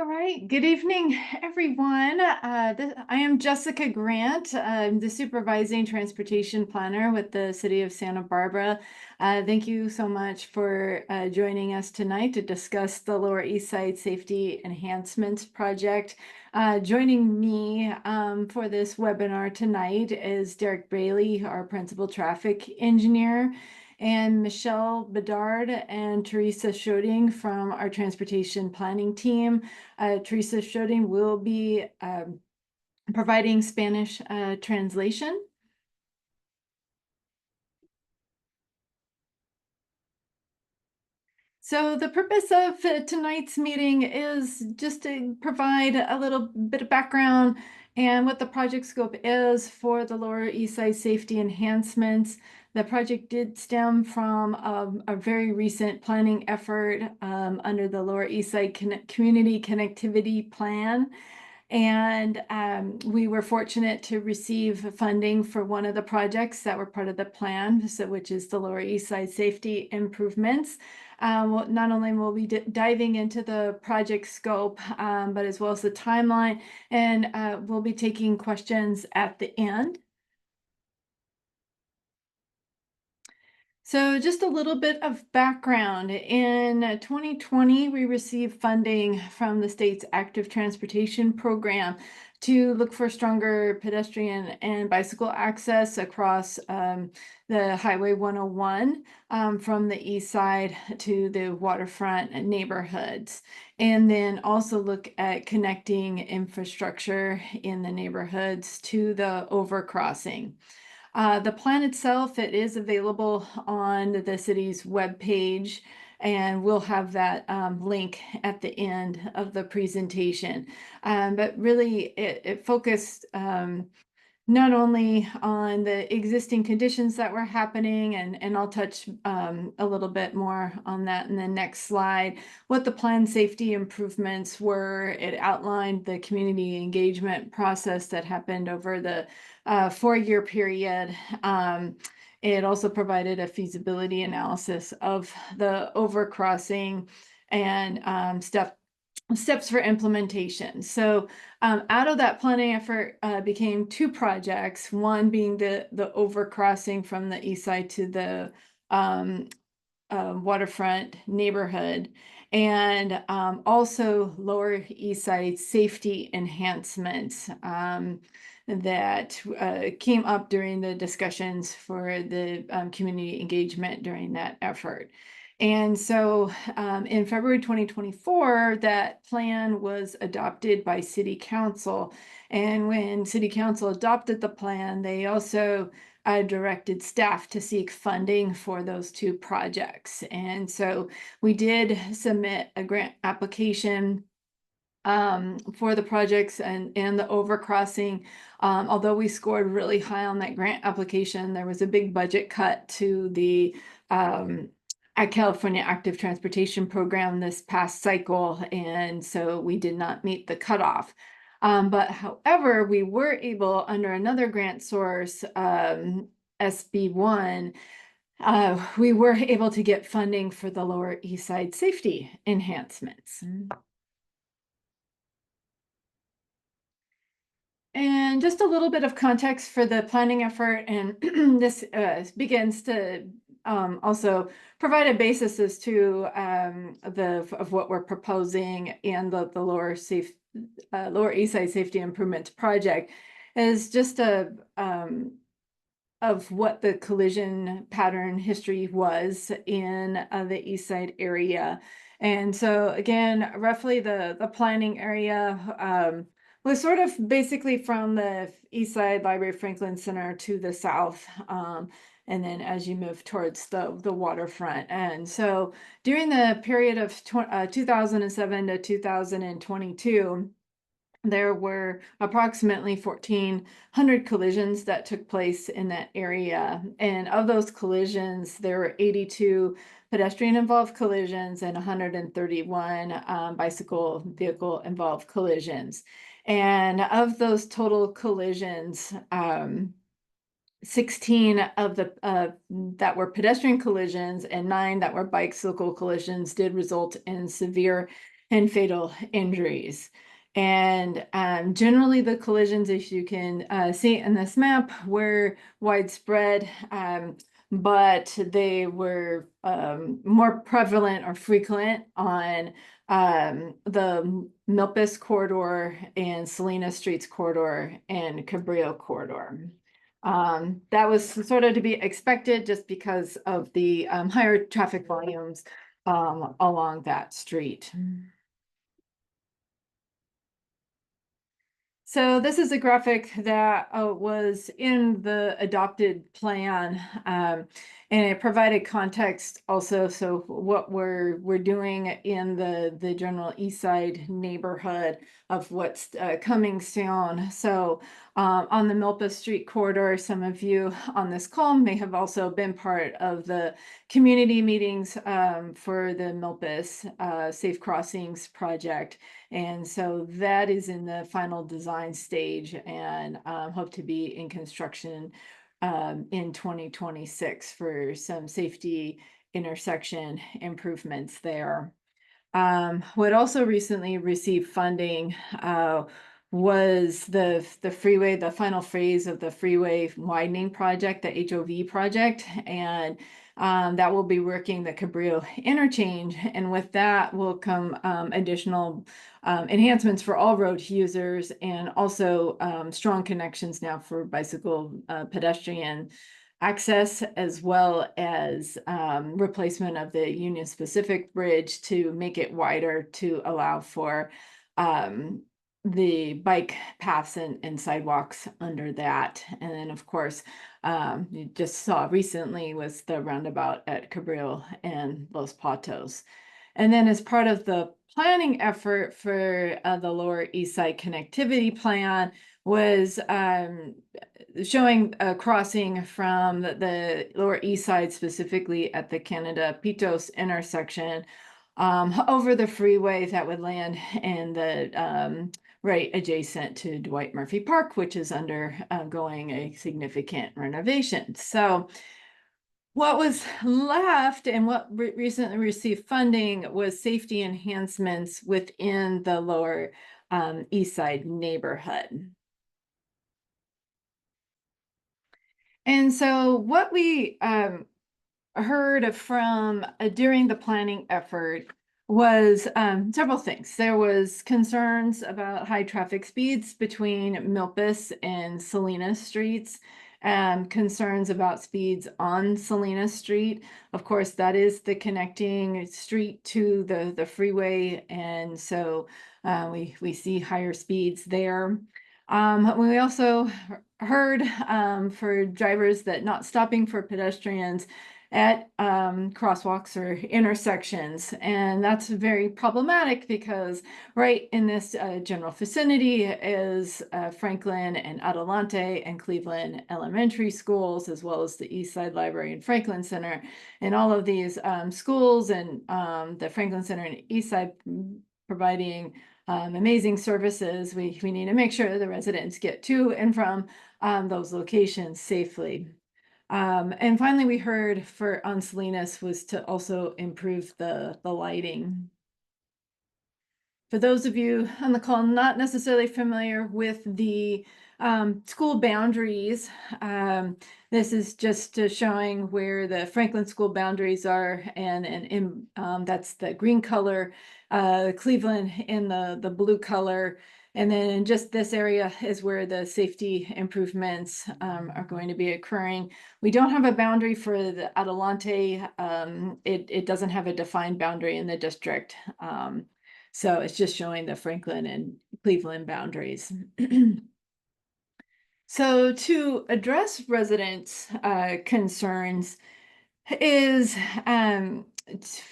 All right. Good evening, everyone. I am Jessica Grant. I'm the supervising transportation planner with the city of Santa Barbara. Thank you so much for joining us tonight to discuss the Lower East Side Safety Enhancements Project. Joining me for this webinar tonight is Derek Bailey, our principal traffic engineer, and Michelle Bedard and Teresa Schoding from our transportation planning team. Teresa Schoding will be providing Spanish translation. So the purpose of tonight's meeting is just to provide a little bit of background and what the project scope is for the Lower East Side Safety Enhancements. The project did stem from a very recent planning effort under the Lower East Side Community Connectivity Plan. And we were fortunate to receive funding for one of the projects that were part of the plan, which is the Lower East Side Safety Improvements. Not only will we be diving into the project scope, but as well as the timeline, and we'll be taking questions at the end. So just a little bit of background. In 2020, we received funding from the state's active transportation program to look for stronger pedestrian and bicycle access across the Highway 101 from the east side to the waterfront neighborhoods. And then also look at connecting infrastructure in the neighborhoods to the overcrossing. The plan itself, it is available on the city's webpage, and we'll have that link at the end of the presentation. But really, it focused not only on the existing conditions that were happening, and I'll touch a little bit more on that in the next slide, what the planned safety improvements were. It outlined the community engagement process that happened over the 4-year period. It also provided a feasibility analysis of the overcrossing and steps for implementation. So out of that planning effort became 2 projects, one being the overcrossing from the east side to the waterfront neighborhood, and also Lower East Side safety enhancements that came up during the discussions for the community engagement during that effort. And so in February 2024, that plan was adopted by City Council. And when City Council adopted the plan, they also directed staff to seek funding for those 2 projects. And so we did submit a grant application for the projects and the overcrossing. Although we scored really high on that grant application, there was a big budget cut to the California Active Transportation Program this past cycle, and so we did not meet the cutoff. But however, we were able, under another grant source, SB1, we were able to get funding for the Lower East Side safety enhancements. And just a little bit of context for the planning effort, and this begins to also provide a basis as to of what we're proposing, and the Lower East Side Safety Improvements Project is just a of what the collision pattern history was in the East Side area. And so again, roughly the planning area was sort of basically from the East Side Library Franklin Center to the south, and then as you move towards the waterfront. And so during the period of 2007 to 2022, there were approximately 1,400 collisions that took place in that area. And of those collisions, there were 82 pedestrian involved collisions and 131 bicycle vehicle involved collisions. And of those total collisions, 16 of the that were pedestrian collisions and 9 that were bicycle collisions did result in severe and fatal injuries. And generally, the collisions, as you can see in this map, were widespread, but they were more prevalent or frequent on the Milpas corridor and Salinas Streets corridor and Cabrillo corridor. That was sort of to be expected just because of the higher traffic volumes along that street. So this is a graphic that was in the adopted plan, and it provided context also. So what we're doing in the general Eastside neighborhood of what's coming soon. So on the Milpa Street corridor, some of you on this call may have also been part of the community meetings for the Milpas Safe Crossings project. And so that is in the final design stage and hope to be in construction in 2026 for some safety intersection improvements there. What also recently received funding was the freeway, the final phase of the freeway widening project, the HOV project, and that will be working the Cabrillo interchange. And with that will come additional enhancements for all road users, and also strong connections now for bicycle pedestrian access, as well as replacement of the Union Pacific Bridge to make it wider to allow for the bike paths and sidewalks under that. And then, of course, you just saw recently was the roundabout at Cabrillo and Los Patos. And then as part of the planning effort for the Lower East Side Connectivity Plan was showing a crossing from the Lower East Side, specifically at the Canada Pitos intersection, over the freeway that would land in the right adjacent to Dwight Murphy Park, which is undergoing a significant renovation. So what was left and what recently received funding was safety enhancements within the Lower East Side neighborhood. And so what we heard from during the planning effort was several things. There was concerns about high traffic speeds between Milpas and Salinas streets, concerns about speeds on Salinas Street. Of course, that is the connecting street to the freeway, and so we see higher speeds there. We also heard for drivers that not stopping for pedestrians at crosswalks or intersections. And that's very problematic because right in this general vicinity is Franklin and Adelante and Cleveland elementary schools, as well as the East Side Library and Franklin Center. And all of these schools and the Franklin Center and East Side providing amazing services. We need to make sure the residents get to and from those locations safely. And finally, we heard for on Salinas was to also improve the lighting. For those of you on the call not necessarily familiar with the school boundaries, this is just showing where the Franklin school boundaries are, and that's the green color, Cleveland in the blue color. And then just this area is where the safety improvements are going to be occurring. We don't have a boundary for the Adelante. It doesn't have a defined boundary in the district. So it's just showing the Franklin and Cleveland boundaries. So to address residents' concerns is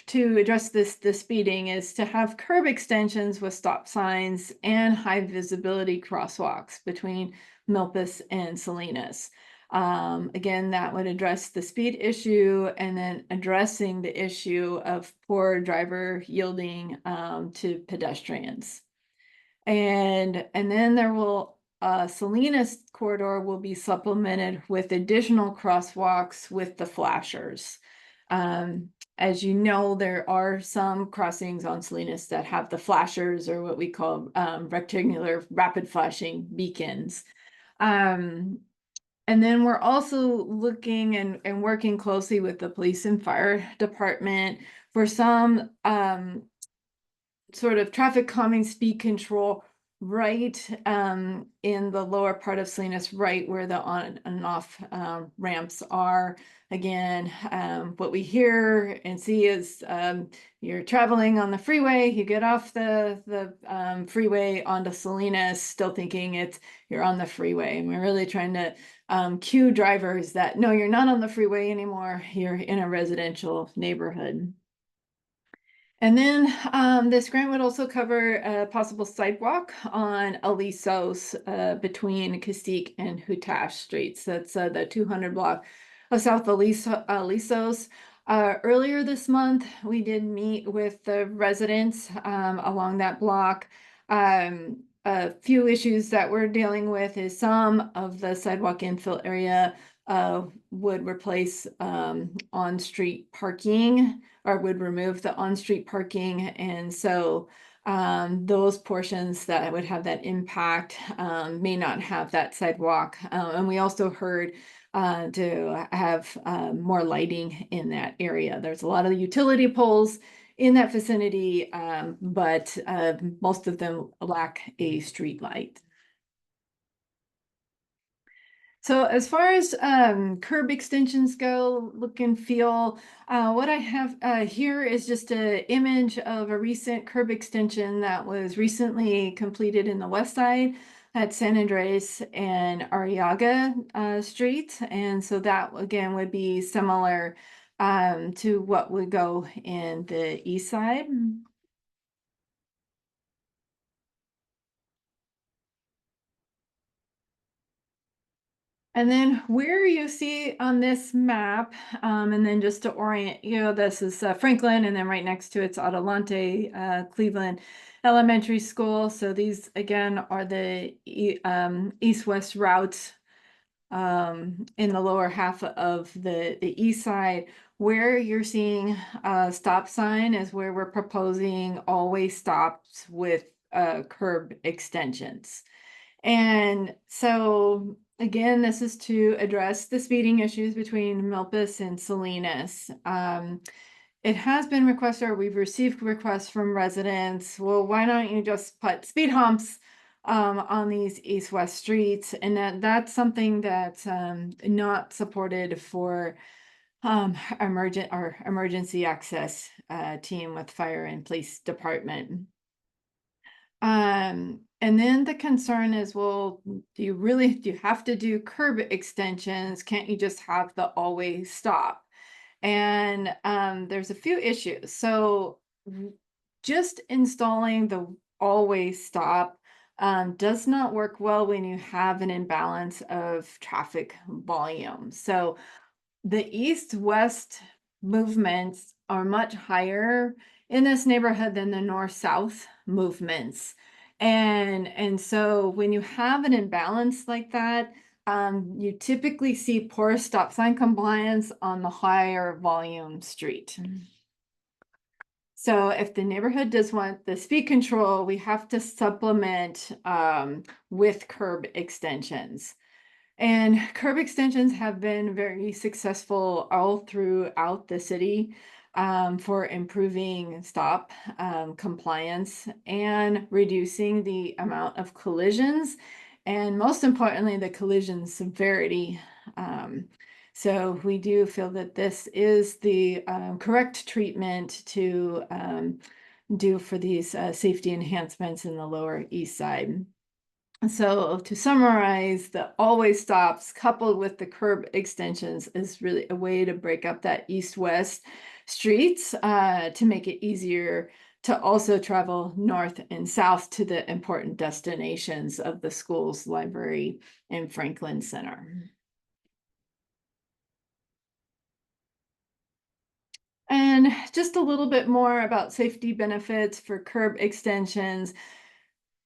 to address the speeding is to have curb extensions with stop signs and high visibility crosswalks between Milpas and Salinas. Again, that would address the speed issue, and then addressing the issue of poor driver yielding to pedestrians. And then there will Salinas corridor will be supplemented with additional crosswalks with the flashers. as you know, there are some crossings on Salinas that have the flashers, or what we call rectangular rapid flashing beacons. Um, and then we're also looking and working closely with the police and fire department for some sort of traffic calming speed control right in the lower part of Salinas, right where the on and off ramps are. Again, what we hear and see is you're traveling on the freeway, you get off the freeway onto Salinas, still thinking you're on the freeway. And we're really trying to cue drivers that no, you're not on the freeway anymore. You're in a residential neighborhood. And then this grant would also cover a possible sidewalk on Alisos between Castaic and Hutash Streets. That's the 200 block of South Alisos. Earlier this month, we did meet with the residents along that block. A few issues that we're dealing with is some of the sidewalk infill area would replace on-street parking, or would remove the on-street parking. And so those portions that would have that impact may not have that sidewalk. And we also heard to have more lighting in that area. There's a lot of utility poles in that vicinity, but most of them lack a street light. So as far as curb extensions go, look and feel, what I have here is just an image of a recent curb extension that was recently completed in the west side at San Andres and Arriaga Street. And so that again would be similar to what would go in the east side. And then where you see on this map, and then just to orient you, this is Franklin, and then right next to it's Adelante Cleveland Elementary School. So these again are the east-west routes in the lower half of the east side. Where you're seeing a stop sign is where we're proposing always stops with curb extensions. And so again, this is to address the speeding issues between Milpas and Salinas. It has been requested, or we've received requests from residents, well, why don't you just put speed humps on these east-west streets? And that's something that's not supported for emergency access team with fire and police department. And then the concern is, well, do you have to do curb extensions? Can't you just have the always stop? And there's a few issues. So just installing the always stop does not work well when you have an imbalance of traffic volume. So the east-west movements are much higher in this neighborhood than the north-south movements. And so when you have an imbalance like that, you typically see poor stop sign compliance on the higher volume street. So if the neighborhood does want the speed control, we have to supplement with curb extensions. And curb extensions have been very successful all throughout the city for improving stop compliance and reducing the amount of collisions, and most importantly, the collision severity. So we do feel that this is the correct treatment to do for these safety enhancements in the Lower East Side. So to summarize, the always stops coupled with the curb extensions is really a way to break up that east-west streets to make it easier to also travel north and south to the important destinations of the schools, library, and Franklin Center. And just a little bit more about safety benefits for curb extensions.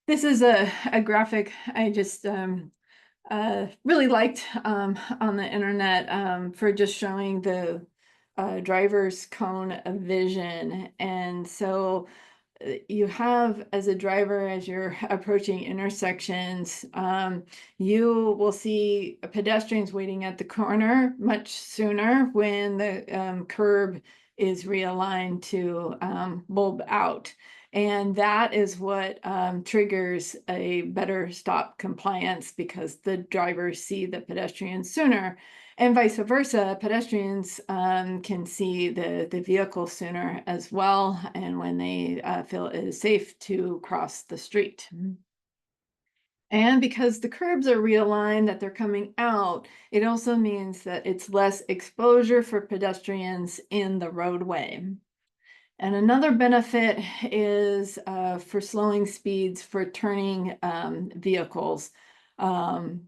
This is a graphic I just really liked on the internet for just showing the driver's cone of vision. And so you have, as a driver, as you're approaching intersections, you will see pedestrians waiting at the corner much sooner when the curb is realigned to bulb out. And that is what triggers a better stop compliance, because the drivers see the pedestrians sooner. And vice versa, pedestrians can see the vehicle sooner as well, and when they feel it is safe to cross the street. And because the curbs are realigned, that they're coming out, it also means that it's less exposure for pedestrians in the roadway. And another benefit is for slowing speeds for turning vehicles, um,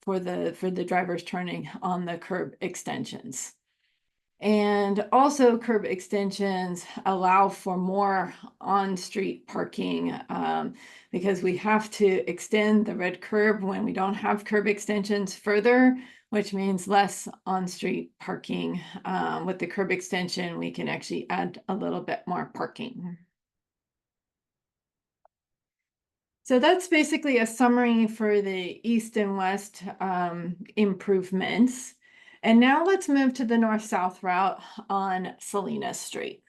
for the drivers turning on the curb extensions. And also, curb extensions allow for more on-street parking, because we have to extend the red curb when we don't have curb extensions further, which means less on-street parking. With the curb extension, we can actually add a little bit more parking. So that's basically a summary for the east and west improvements. And now let's move to the north-south route on Salinas Street.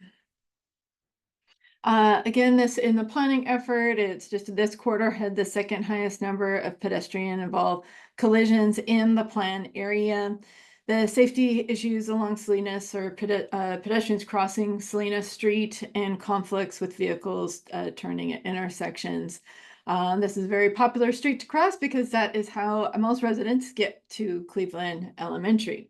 Again, this in the planning effort, it's just this quarter had the second highest number of pedestrian involved collisions in the plan area. The safety issues along Salinas are pedestrians crossing Salinas Street and conflicts with vehicles turning at intersections. This is a very popular street to cross because that is how most residents get to Cleveland Elementary.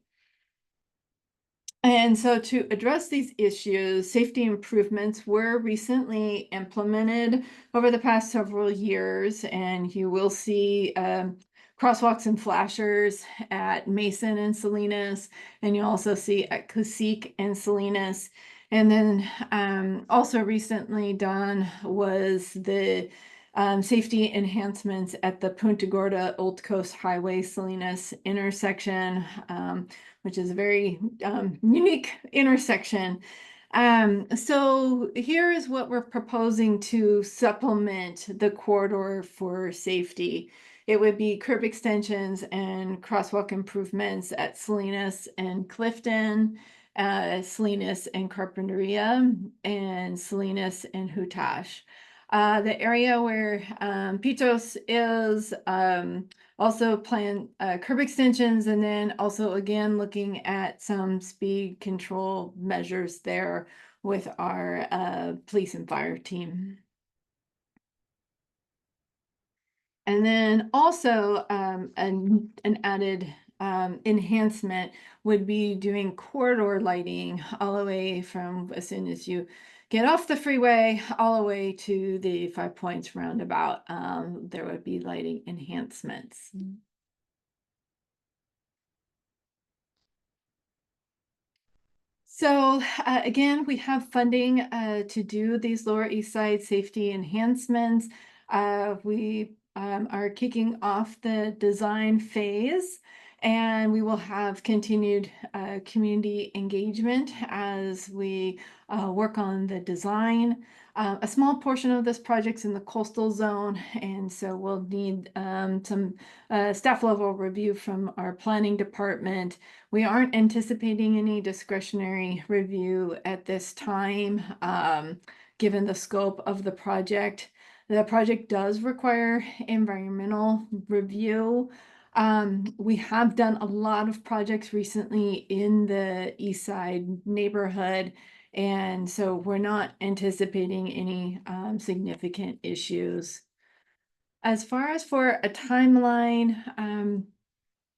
And so, to address these issues, safety improvements were recently implemented over the past several years, and you will see crosswalks and flashers at Mason and Salinas, and you also see at Classique and Salinas. And then also recently done was the safety enhancements at the Punta Gorda Old Coast Highway Salinas intersection, which is a very unique intersection. So here is what we're proposing to supplement the corridor for safety. It would be curb extensions and crosswalk improvements at Salinas and Clifton, Salinas and Carpinteria, and Salinas and Hutash. The area where Pitos is, also plan curb extensions, and then also again looking at some speed control measures there with our police and fire team. And then also an added enhancement would be doing corridor lighting all the way from as soon as you get off the freeway all the way to the 5 Points roundabout. There would be lighting enhancements. So again, we have funding to do these Lower East Side safety enhancements. We are kicking off the design phase, and we will have continued community engagement as we work on the design. A small portion of this project's in the coastal zone, and so we'll need some staff level review from our planning department. We aren't anticipating any discretionary review at this time, given the scope of the project. The project does require environmental review. We have done a lot of projects recently in the Eastside neighborhood, and so we're not anticipating any significant issues. As far as for a timeline,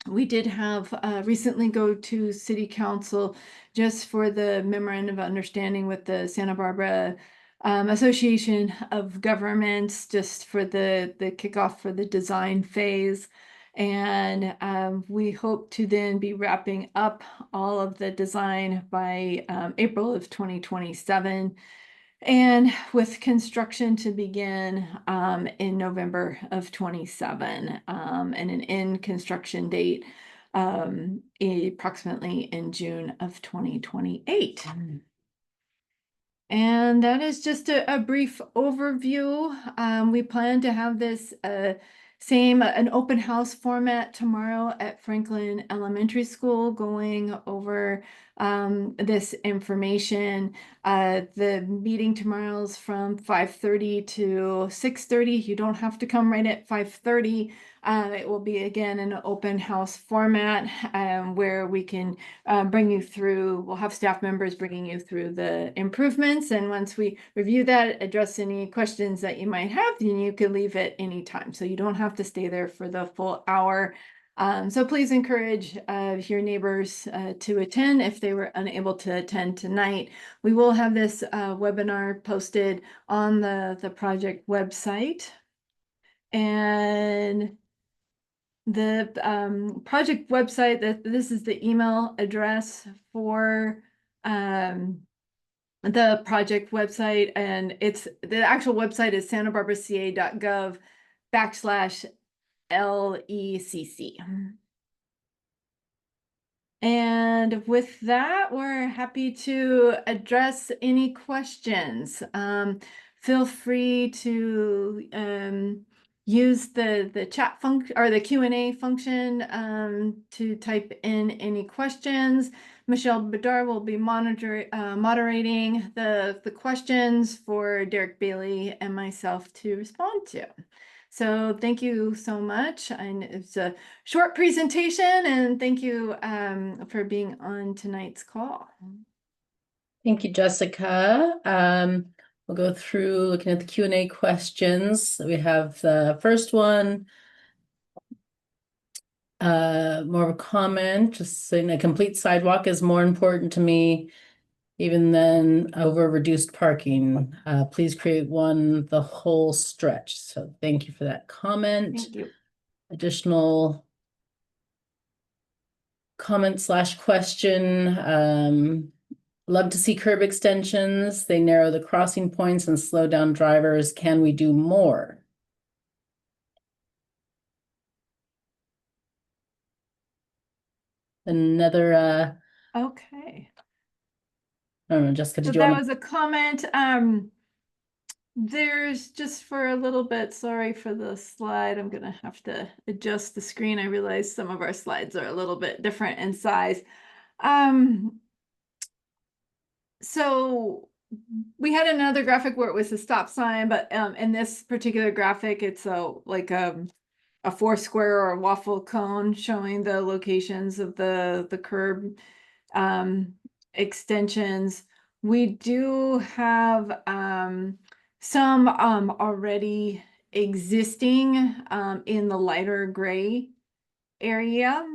we did have recently go to City Council just for the memorandum of understanding with the Santa Barbara Association of Governments, just for the kickoff for the design phase. And we hope to then be wrapping up all of the design by April of 2027. And with construction to begin in November of 27, and an end construction date approximately in June of 2028. And that is just a brief overview. We plan to have this an open house format tomorrow at Franklin Elementary School, going over this information. The meeting tomorrow's from 5:30 to 6:30. You don't have to come right at 5:30. It will be, again, an open house format where we can bring you through, we'll have staff members bringing you through the improvements. And once we review that, address any questions that you might have, then you can leave at any time. So you don't have to stay there for the full hour. So please encourage your neighbors to attend if they were unable to attend tonight. We will have this webinar posted on the project website. And the project website, this is the email address for the project website, and the actual website is santabarbaraca.gov/LECC. And with that, we're happy to address any questions. Feel free to use the chat function or the Q&A function to type in any questions. Michelle Bedard will be moderating the questions for Derek Bailey and myself to respond to. So thank you so much. And it's a short presentation, and thank you for being on tonight's call. Thank you, Jessica. We'll go through looking at the Q&A questions. We have the first one, more of a comment, just saying a complete sidewalk is more important to me even than over reduced parking. Please create one the whole stretch. So thank you for that comment. Thank you. Additional comment/question. Love to see curb extensions. They narrow the crossing points and slow down drivers. Can we do more? Another, Okay. I don't know, Jessica, So did you that want was a comment. There's just for a little bit, sorry for the slide, I'm gonna have to adjust the screen. I realize some of our slides are a little bit different in size. So we had another graphic where it was a stop sign, but in this particular graphic, it's like a four square or a waffle cone showing the locations of the curb extensions. We do have some already existing in the lighter gray area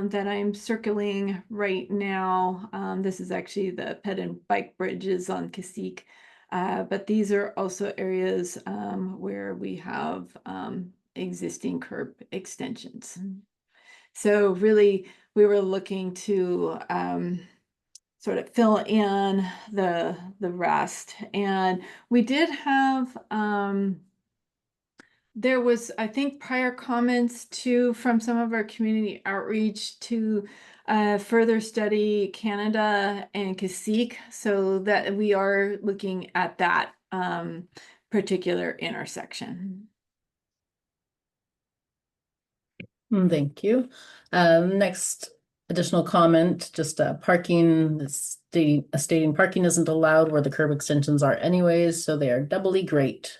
that I'm circling right now. This is actually the ped and bike bridges on Cacique. But these are also areas where we have existing curb extensions. So really, we were looking to sort of fill in the rest. And we did have there was, I think, prior comments too from some of our community outreach to further study Canada and Cacique, so that we are looking at that particular intersection. Thank you. Next additional comment, just parking, stating parking isn't allowed where the curb extensions are anyways, so they are doubly great.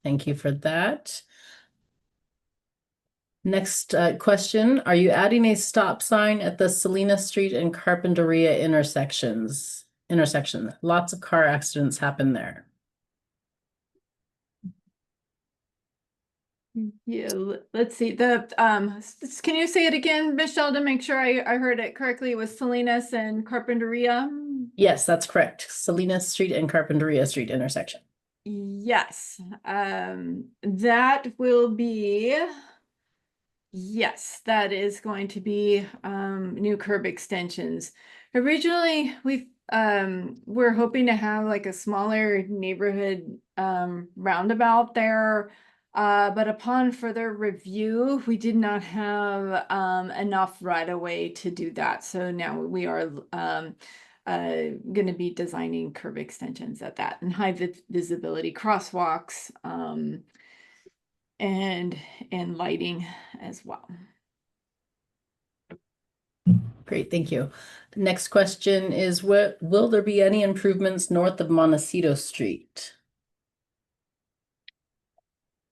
Thank you for that. Next question, are you adding a stop sign at the Salina Street and Carpinteria intersection? Lots of car accidents happen there. Yeah, let's see. Can you say it again, Michelle, to make sure I heard it correctly? It was Salinas and Carpinteria? Yes, that's correct. Salinas Street and Carpinteria Street intersection. Yes, that will be, yes, that is going to be new curb extensions. Originally, we're hoping to have like a smaller neighborhood roundabout there. But upon further review, we did not have enough right away to do that. So now we are going to be designing curb extensions at that and high visibility crosswalks and lighting as well. Great, thank you. Next question is, what will there be any improvements north of Montecito Street?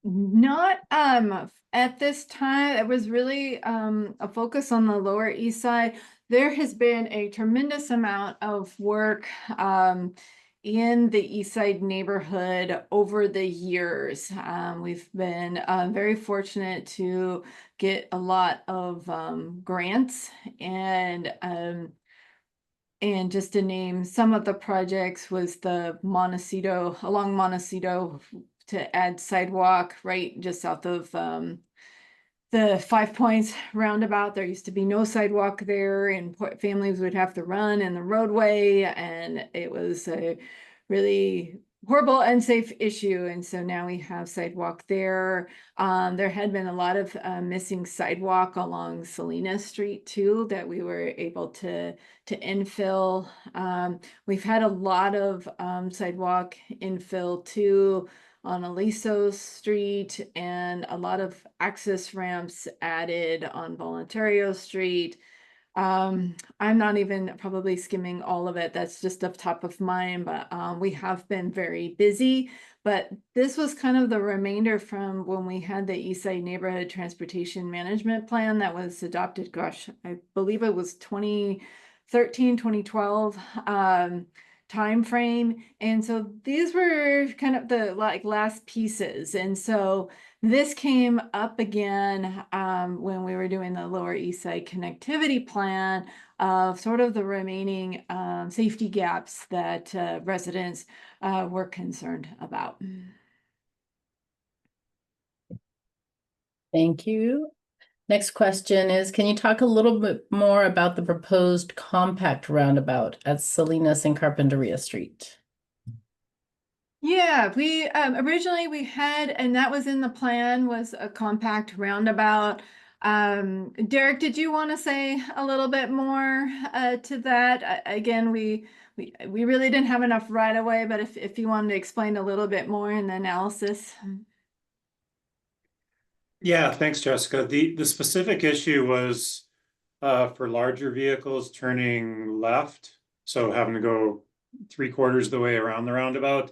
Not at this time. It was really a focus on the Lower East Side. There has been a tremendous amount of work in the East Side neighborhood over the years. We've been very fortunate to get a lot of grants and just to name some of the projects was the Montecito, along Montecito to add sidewalk right just south of the 5 Points roundabout. There used to be no sidewalk there, and families would have to run in the roadway, and it was a really horrible, unsafe issue. And so now we have sidewalk there. There had been a lot of missing sidewalk along Salinas Street too that we were able to infill. We've had a lot of sidewalk infill too on Aliso Street, and a lot of access ramps added on Voluntario Street. I'm not even probably skimming all of it. That's just off top of mind, but we have been very busy. But this was kind of the remainder from when we had the Eastside Neighborhood Transportation Management Plan that was adopted, gosh, I believe it was 2013, 2012 time frame. And so these were kind of the last pieces. And so this came up again when we were doing the Lower East Side connectivity plan of sort of the remaining safety gaps that residents were concerned about. Thank you. Next question is, can you talk a little bit more about the proposed compact roundabout at Salinas and Carpinteria Street? Yeah, we originally we had, and that was in the plan, was a compact roundabout. Derek, did you want to say a little bit more to that? Again, we really didn't have enough right away, but if you wanted to explain a little bit more in the analysis. Yeah, thanks, Jessica. The specific issue was for larger vehicles turning left, so having to go 3/4 of the way around the roundabout.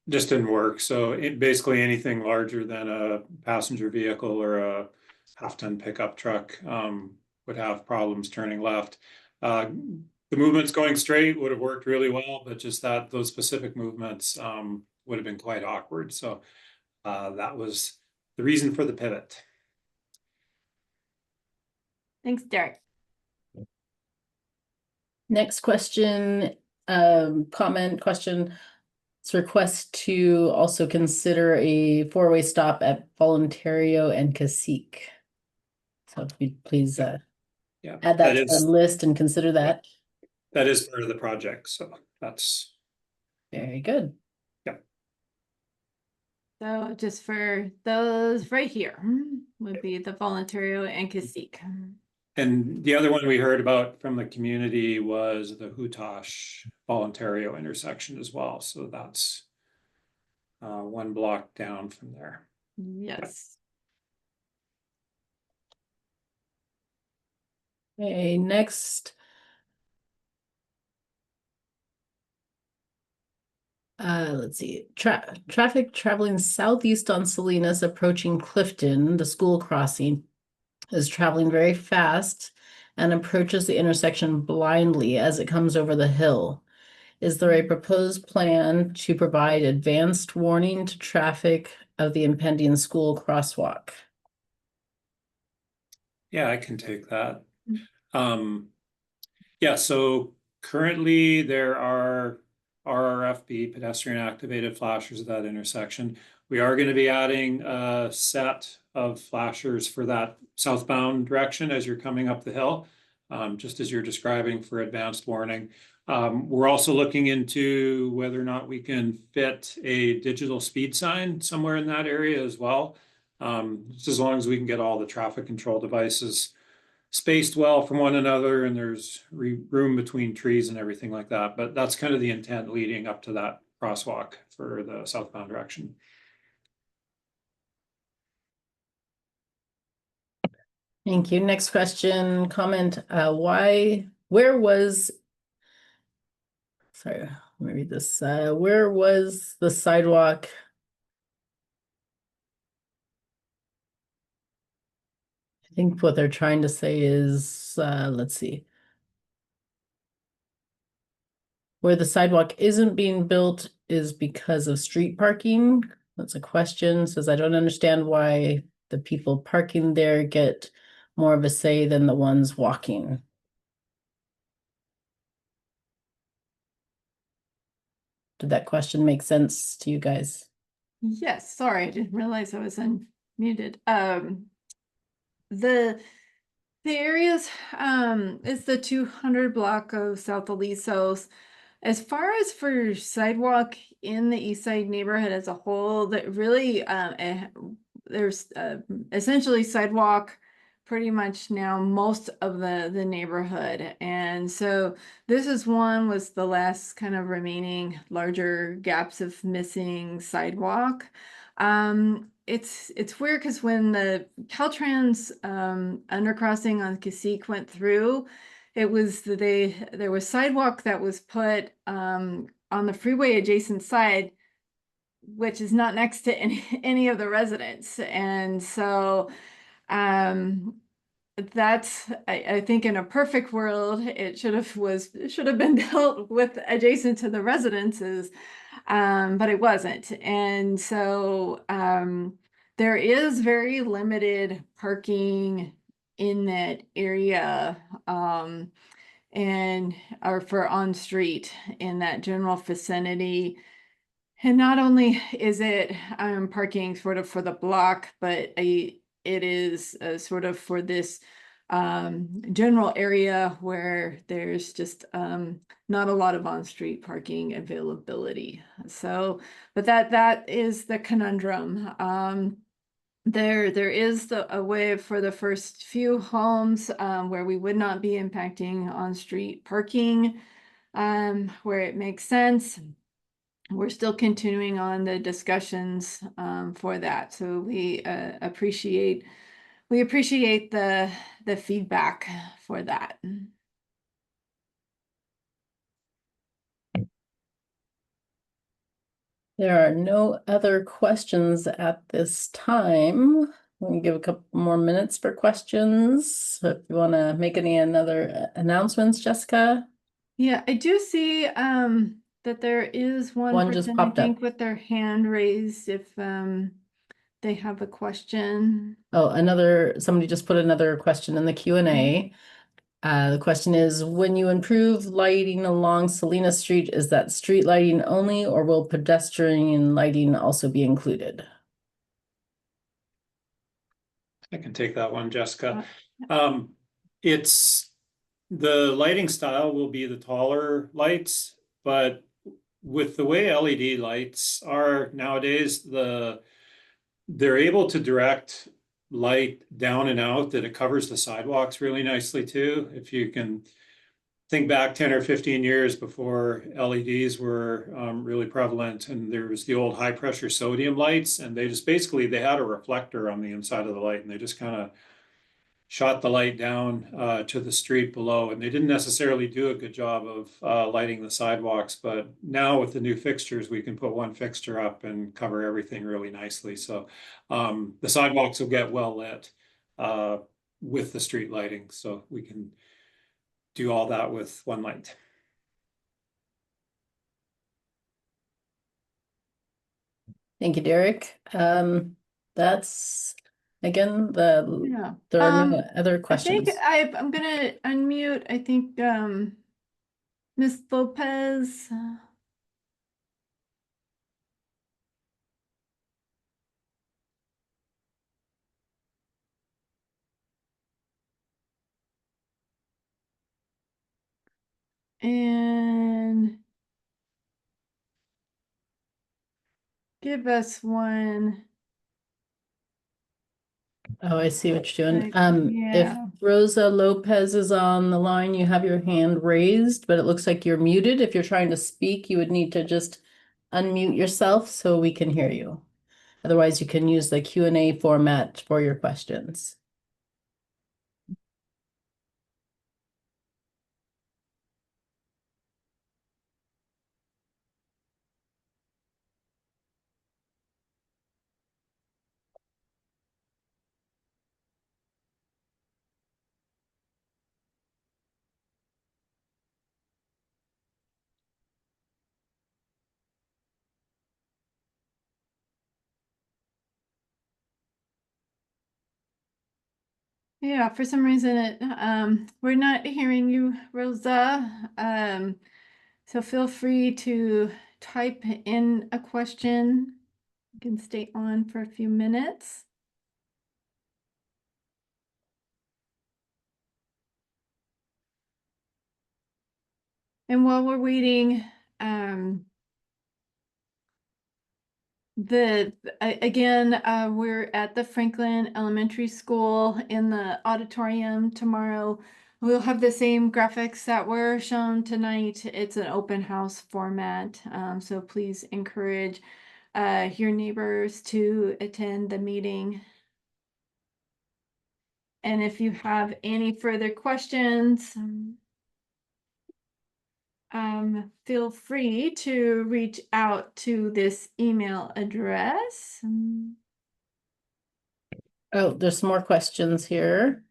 Just didn't work. So basically anything larger than a passenger vehicle or a half-ton pickup truck would have problems turning left. The movements going straight would have worked really well, but just those specific movements would have been quite awkward. So that was the reason for the pivot. Thanks, Derek. Next question, question. It's a request to also consider a four-way stop at Voluntario and Cacique. So if you'd please yeah, add that to the list and consider that. That is part of the project, so that's very good. Yeah. So just for those right here would be the Voluntario and Cacique. And the other one we heard about from the community was the Hootosh Voluntario intersection as well. So that's 1 block down from there. Yes. Okay, next. Let's see. Traffic traveling southeast on Salinas approaching Clifton, the school crossing, is traveling very fast and approaches the intersection blindly as it comes over the hill. Is there a proposed plan to provide advanced warning to traffic of the impending school crosswalk? Yeah, I can take that. Yeah, so currently there are RRFB, pedestrian activated flashers at that intersection. We are going to be adding a set of flashers for that southbound direction as you're coming up the hill, just as you're describing for advanced warning. We're also looking into whether or not we can fit a digital speed sign somewhere in that area as well. Just as long as we can get all the traffic control devices spaced well from one another and there's room between trees and everything like that. But that's kind of the intent leading up to that crosswalk for the southbound direction. Thank you. Next question, comment, sorry, let me read this. Where was the sidewalk? I think what they're trying to say is, let's see. Where the sidewalk isn't being built is because of street parking. That's a question. Says, I don't understand why the people parking there get more of a say than the ones walking. Did that question make sense to you guys? Yes, sorry, I didn't realize I was unmuted. The areas, is the 200 block of South Alisos. As far as for sidewalk in the Eastside neighborhood as a whole, that really, there's essentially sidewalk pretty much now most of the neighborhood. And so this is was the last kind of remaining larger gaps of missing sidewalk. It's weird because when the Caltrans undercrossing on Cacique went through, it was there was sidewalk that was put on the freeway adjacent side, which is not next to any of the residents. And so that's I think in a perfect world it should have been built with adjacent to the residences, but it wasn't. And so there is very limited parking in that area, and or for on street in that general vicinity. And not only is it parking sort of for the block, but it is sort of for this general area where there's just not a lot of on-street parking availability. So, but that is the conundrum. There is a way for the first few homes where we would not be impacting on-street parking, where it makes sense. We're still continuing on the discussions for that. So we appreciate the feedback for that. There are no other questions at this time. Let me give a couple more minutes for questions. So if you want to make another announcements, Jessica? Yeah, I do see that there is one Just person, I popped think, up. with their hand raised if they have a question. Oh, somebody just put another question in the Q&A. The question is, when you improve lighting along Salina Street, is that street lighting only, or will pedestrian lighting also be included? I can take that one, Jessica. Uh, It's the lighting style will be the taller lights, but with the way LED lights are nowadays, they're able to direct light down and out that it covers the sidewalks really nicely too. If you can think back 10 or 15 years before LEDs were really prevalent, and there was the old high pressure sodium lights, and they just basically they had a reflector on the inside of the light, and they just kind of shot the light down to the street below, and they didn't necessarily do a good job of lighting the sidewalks. But now with the new fixtures, we can put one fixture up and cover everything really nicely. So the sidewalks will get well lit with the street lighting, so we can do all that with one light. Thank you, Derek. That's again Yeah. there are no other questions. I think I'm gonna unmute. I think Miss Lopez. And give us one. Oh, I see what you're doing. Like, If yeah. Rosa Lopez is on the line, you have your hand raised, but it looks like you're muted. If you're trying to speak, you would need to just unmute yourself so we can hear you. Otherwise, you can use the Q&A format for your questions. Yeah, for some reason we're not hearing you, Rosa. So feel free to type in a question. You can stay on for a few minutes. And while we're waiting, we're at the Franklin Elementary School in the auditorium tomorrow. We'll have the same graphics that were shown tonight. It's an open house format, so please encourage your neighbors to attend the meeting. And if you have any further questions, feel free to reach out to this email address. Oh, there's some more questions here.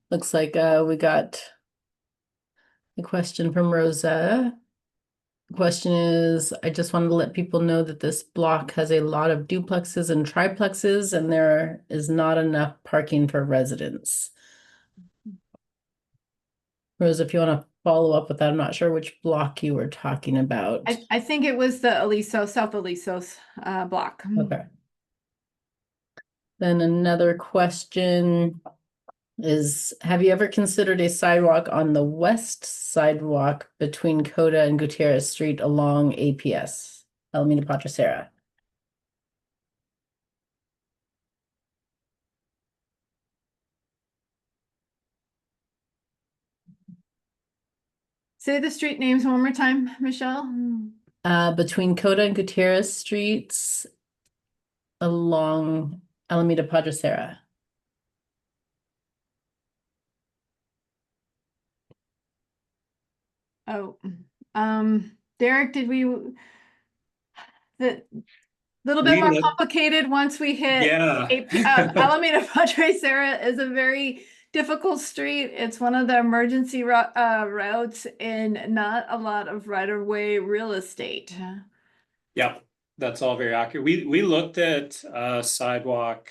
Looks like we got a question from Rosa. The question is, I just wanted to let people know that this block has a lot of duplexes and triplexes, and there is not enough parking for residents. Rosa, if you want to follow up with that, I'm not sure which block you were talking about. I think it was the Aliso, South Alisos block. Okay. Then another question is, have you ever considered a sidewalk on the west sidewalk between Coda and Gutierrez Street along APS, Alameda Patricera? Say the street names one more time, Michelle. Between Coda and Gutierrez Streets along Alameda Patricera. Oh, Derek, did we the little bit We more look, complicated once we hit yeah. Alameda Padre Serra is a very difficult street. It's one of the emergency routes and not a lot of right-of-way real estate. Yeah, that's all very accurate. We looked at sidewalk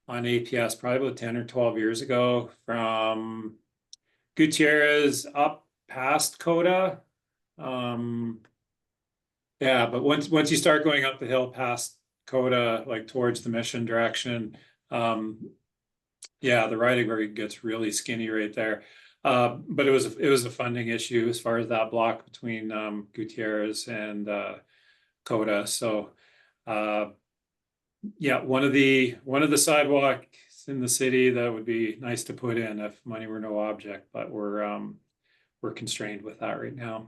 on APS probably about 10 or 12 years ago from Gutierrez up past Coda. Yeah, but once you start going up the hill past Coda, like towards the Mission direction, yeah, the right of way gets really skinny right there. But it was a funding issue as far as that block between Gutierrez and Coda. So yeah, one of the sidewalks in the city that would be nice to put in if money were no object, but we're constrained with that right now.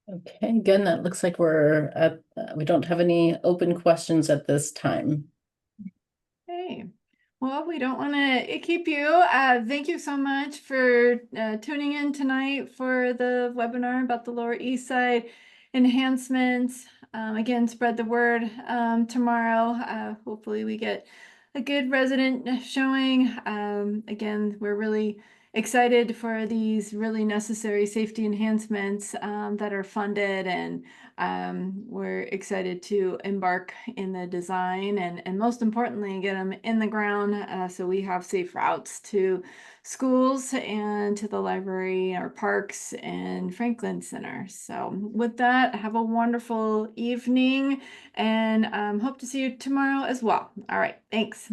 Okay, again, that looks like we're at, we don't have any open questions at this time. Hey, well, we don't want to keep you. Thank you so much for tuning in tonight for the webinar about the Lower East Side enhancements. Again, spread the word tomorrow. Hopefully we get a good resident showing. Again, we're really excited for these really necessary safety enhancements that are funded, and We're excited to embark in the design and most importantly, get them in the ground so we have safe routes to schools and to the library, our parks, and Franklin Center. So with that, have a wonderful evening and hope to see you tomorrow as well. All right, thanks.